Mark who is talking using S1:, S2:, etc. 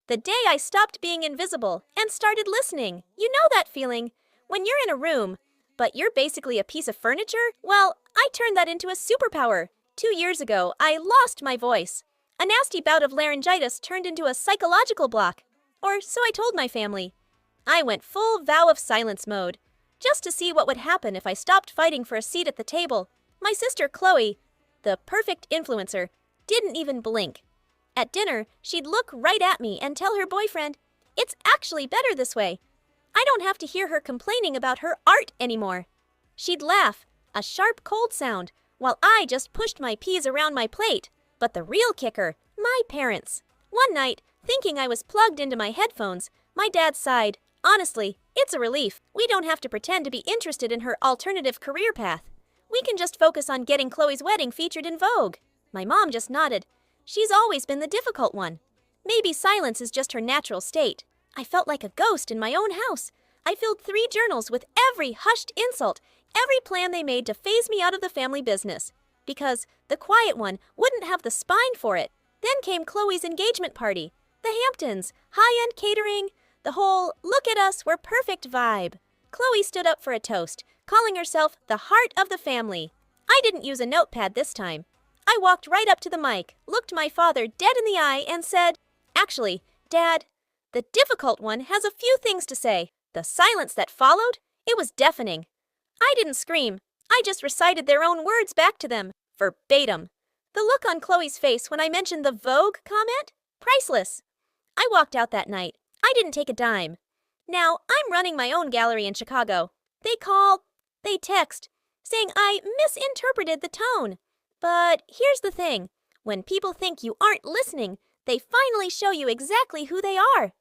S1: The day I stopped being invisible and started listening. You know that feeling? When you're in a room, but you're basically a piece of furniture? Well, I turned that into a superpower. 2 years ago, I lost my voice. A nasty bout of laryngitis turned into a psychological block. Or so I told my family. I went full vow of silence mode, just to see what would happen if I stopped fighting for a seat at the table. My sister Chloe, the perfect influencer, didn't even blink. At dinner, she'd look right at me and tell her boyfriend, "It's actually better this way." I don't have to hear her complaining about her art anymore. She'd laugh, a sharp cold sound, while I just pushed my peas around my plate. But the real kicker, my parents. One night, thinking I was plugged into my headphones, my dad sighed. Honestly, it's a relief. We don't have to pretend to be interested in her alternative career path. We can just focus on getting Chloe's wedding featured in Vogue. My mom just nodded. She's always been the difficult one. Maybe silence is just her natural state. I felt like a ghost in my own house. I filled 3 journals with every hushed insult, every plan they made to phase me out of the family business. Because the quiet one wouldn't have the spine for it. Then came Chloe's engagement party, the Hamptons, high-end catering, the whole look at us, we're perfect vibe. Chloe stood up for a toast, calling herself the heart of the family. I didn't use a notepad this time. I walked right up to the mic, looked my father dead in the eye, and said, "Actually, Dad, the difficult one has a few things to say." The silence that followed, it was deafening. I didn't scream. I just recited their own words back to them, verbatim. The look on Chloe's face when I mentioned the Vogue comment? Priceless. I walked out that night. I didn't take a dime. Now, I'm running my own gallery in Chicago. They text, saying I misinterpreted the tone. But here's the thing. When people think you aren't listening, they finally show you exactly who they are.